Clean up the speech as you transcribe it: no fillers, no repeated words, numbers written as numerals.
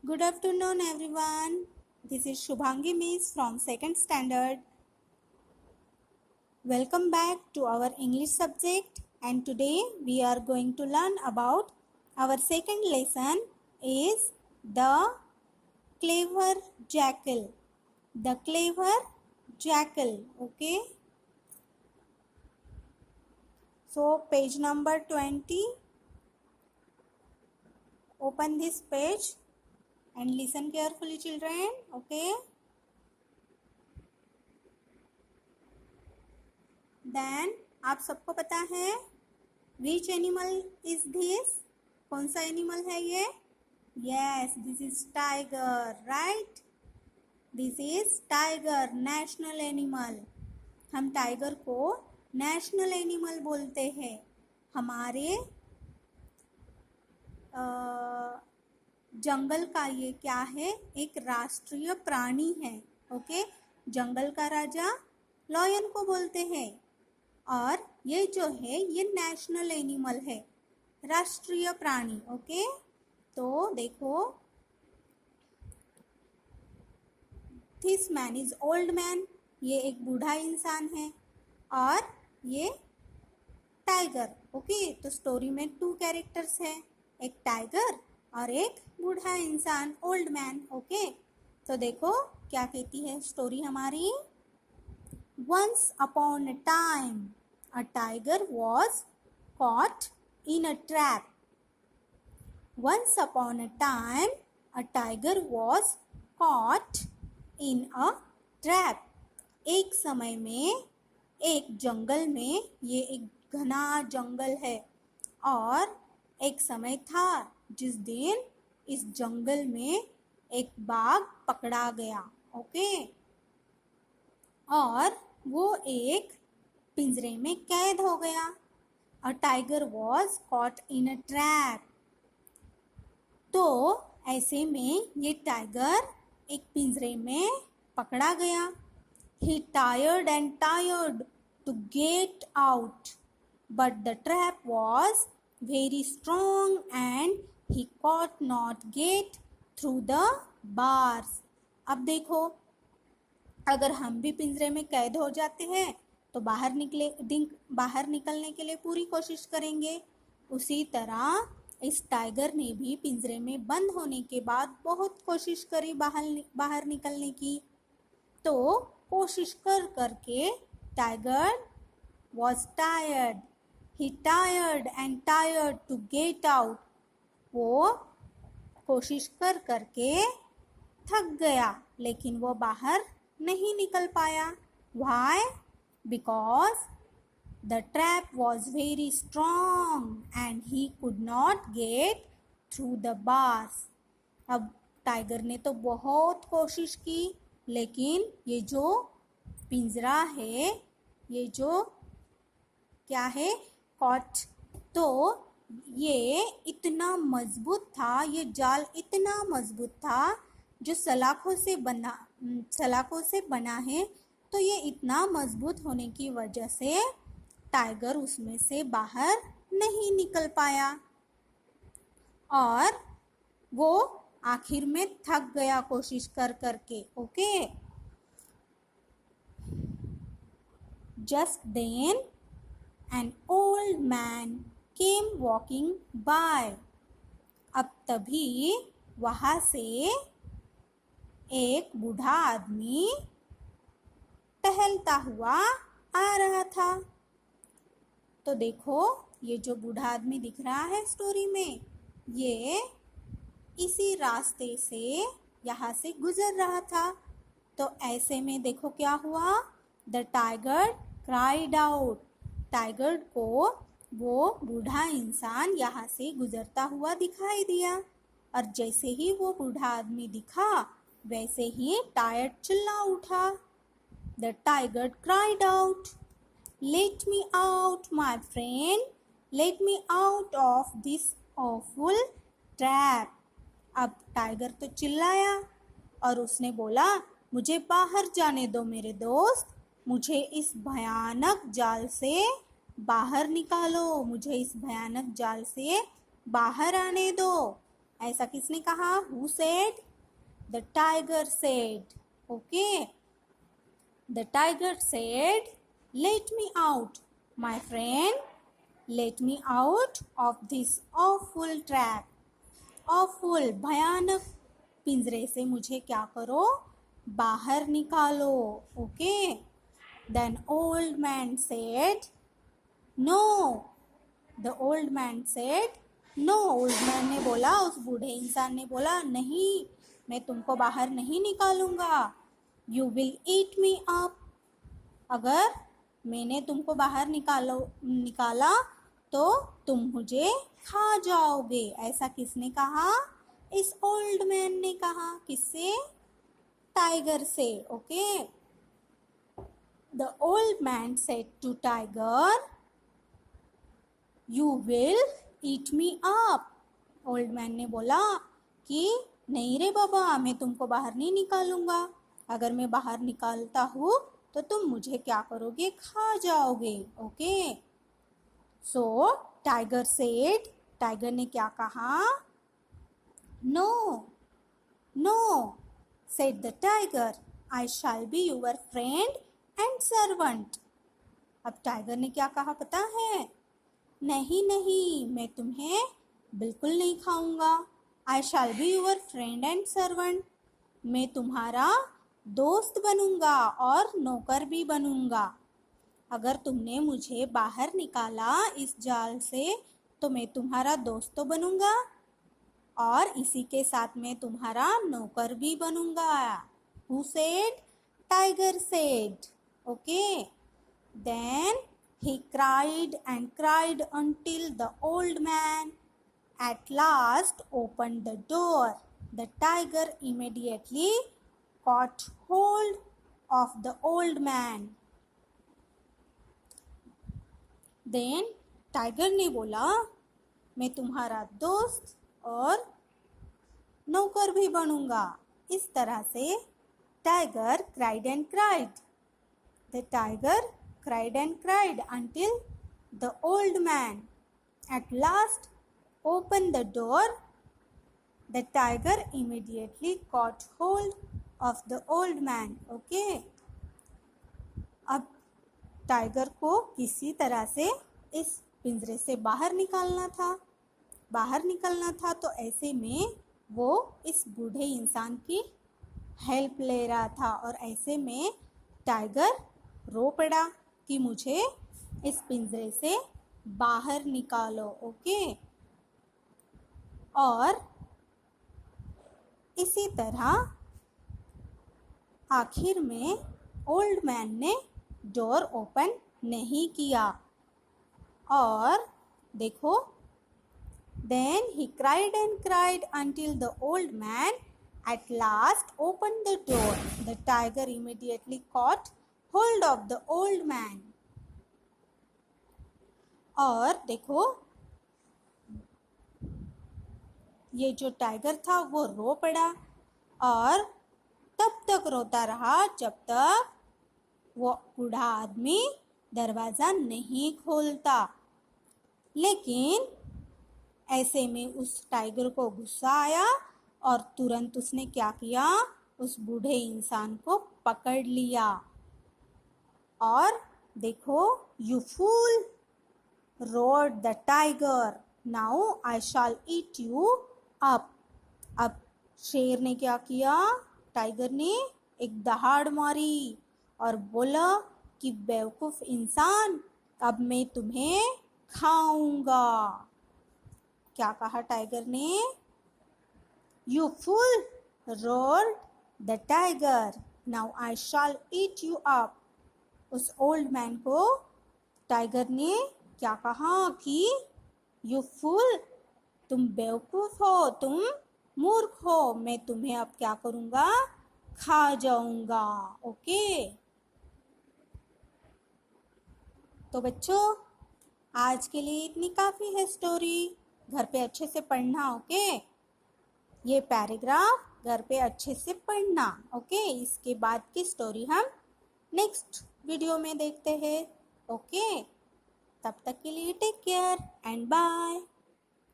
Good afternoon, everyone. This is Shubhangi Miss from 2nd standard. Welcome back to our English subject, and today we are going to learn about our second lesson is the clever jackal. The clever jackal. Okay. So page number 20. Open this page and listen carefully, children. Okay. Then आप सबको पता है which animal is this? कौन सा animal है ये? Yes, this is tiger, right? This is tiger, national animal. हम tiger को नेशनल एनिमल बोलते हैं. हमारे जंगल का ये क्या है? एक राष्ट्रीय प्राणी है. ओके, जंगल का राजा लॉयन को बोलते हैं. और ये जो है ये नेशनल एनिमल है, राष्ट्रीय प्राणी. ओके, तो देखो, this man is old man, ये एक बूढ़ा इंसान है. और ये टाइगर. ओके, तो स्टोरी में 2 कैरेक्टर्स है, एक टाइगर और एक बूढ़ा इंसान, ओल्ड मैन. ओके, तो देखो क्या कहती है स्टोरी हमारी. Once upon a time, a tiger was caught in a trap. Once upon a time, a tiger was caught in a trap. एक समय में, एक जंगल में, ये एक घना जंगल है, और एक समय था जिस दिन इस जंगल में एक बाघ पकड़ा गया. ओके, और वो एक पिंजरे में कैद हो गया. A tiger was caught in a trap. तो ऐसे में ये टाइगर एक पिंजरे में पकड़ा गया. He tired and tired to get out, but the trap was very strong and he could not get through the bars. अब देखो, अगर हम भी पिंजरे में कैद हो जाते हैं तो बाहर निकलने के लिए पूरी कोशिश करेंगे. उसी तरह इस टाइगर ने भी पिंजरे में बंद होने के बाद बहुत कोशिश करी बाहर निकलने की. तो कोशिश करके tiger was tired. He tired and tired to get out. वो कोशिश करके थक गया, लेकिन वो बाहर नहीं निकल पाया. Why? Because the trap was very strong and he could not get through the bars. अब टाइगर ने तो बहुत कोशिश की, लेकिन ये जो पिंजरा है, ये जो क्या है, कॉट, तो ये इतना मजबूत था, ये जाल इतना मजबूत था, जो सलाखों से बना है. तो ये इतना मजबूत होने की वजह से टाइगर उसमें से बाहर नहीं निकल पाया, और वो आखिर में थक गया कोशिश करके. Okay, just then an old man came walking by. अब तभी वहां से एक बूढ़ा आदमी टहलता हुआ आ रहा था. तो देखो, ये जो बूढ़ा आदमी दिख रहा है स्टोरी में, ये इसी रास्ते से यहाँ से गुजर रहा था. तो ऐसे में देखो क्या हुआ. The tiger cried out. Tiger को वो बूढ़ा इंसान यहाँ से गुजरता हुआ दिखाई दिया, और जैसे ही वो बूढ़ा आदमी दिखा, वैसे ही टायर चिल्ला उठा. The tiger cried out, late me out my friend, let me out of this awful trap. अब टाइगर तो चिल्लाया और उसने बोला, मुझे बाहर जाने दो मेरे दोस्त, मुझे इस भयानक जाल से बाहर निकालो, मुझे इस भयानक जाल से बाहर आने दो. ऐसा किसने कहा? Who said? The tiger said. Okay, the tiger said, let me out my friend, let me out of this awful trap. Awful, भयानक पिंजरे से मुझे क्या करो? बाहर निकालो. Okay, then old man said, no. The old man said, no. Old man ने बोला, उस बूढ़े इंसान ने बोला, नहीं, मैं तुमको बाहर नहीं निकालूंगा. You will eat me up. अगर मैंने तुमको बाहर निकाला तो तुम मुझे खा जाओगे. ऐसा किसने कहा? इस ओल्ड मैन ने कहा. किससे? टाइगर से. Okay, the old man said to tiger, you will eat me up. Old man ने बोला कि नहीं रे बाबा, मैं तुमको बाहर नहीं निकालूंगा. अगर मैं बाहर निकालता हूँ तो तुम मुझे क्या करोगे? खा जाओगे. Okay, so tiger said, tiger ने क्या कहा? No, no, said the tiger, I shall be your friend and servant. अब टाइगर ने क्या कहा पता है? नहीं नहीं, मैं तुम्हें बिल्कुल नहीं खाऊंगा. I shall be your friend and servant, मैं तुम्हारा दोस्त बनूंगा और नौकर भी बनूंगा. अगर तुमने मुझे बाहर निकाला इस जाल से तो मैं तुम्हारा दोस्त तो बनूंगा और इसी के साथ मैं तुम्हारा नौकर भी बनूंगा. Who said? Tiger said. Okay. Then he cried and cried until the old man at last opened the door. The tiger immediately caught hold of the old man. Then tiger ने बोला, मैं तुम्हारा दोस्त और नौकर भी बनूंगा. इस तरह से tiger cried and cried. The tiger cried and cried until the old man at last opened the door. The tiger immediately caught hold of the old man. Okay. अब टाइगर को किसी तरह से इस पिंजरे से बाहर निकालना था तो ऐसे में वो इस बूढ़े इंसान की हेल्प ले रहा था और ऐसे में टाइगर रो पड़ा कि मुझे इस पिंजरे से बाहर निकालो. ओके, और इसी तरह आखिर में ओल्ड मैन ने डोर ओपन नहीं किया और देखो, then he cried and cried until the old man at last opened the door. The tiger immediately caught hold of the old man. और देखो, ये जो टाइगर था वो रो पड़ा और तब तक रोता रहा जब तक वो बूढ़ा आदमी दरवाज़ा नहीं खोलता. लेकिन ऐसे में उस टाइगर को गुस्सा आया और तुरंत उसने क्या किया? उस बूढ़े इंसान को पकड़ लिया और देखो, you fool, roared the tiger, now I shall eat you up. अब शेर ने क्या किया? टाइगर ने एक दहाड़ मारी और बोला कि बेवकूफ़ इंसान, अब मैं तुम्हें खाऊंगा. क्या कहा टाइगर ने? You fool, roared the tiger, now I shall eat you up. उस ओल्ड मैन को टाइगर ने क्या कहा कि यू फूल, तुम बेवकूफ़ हो, तुम मूर्ख हो, मैं तुम्हें अब क्या करूँगा? खा जाऊँगा. ओके, तो बच्चों आज के लिए इतनी काफ़ी है स्टोरी. घर पे अच्छे से पढ़ना. ओके, ये पैराग्राफ घर पे अच्छे से पढ़ना. ओके, इसके बाद की स्टोरी हम नेक्स्ट वीडियो में देखते हैं. ओके, तब तक के लिए टेक केयर एंड बाय.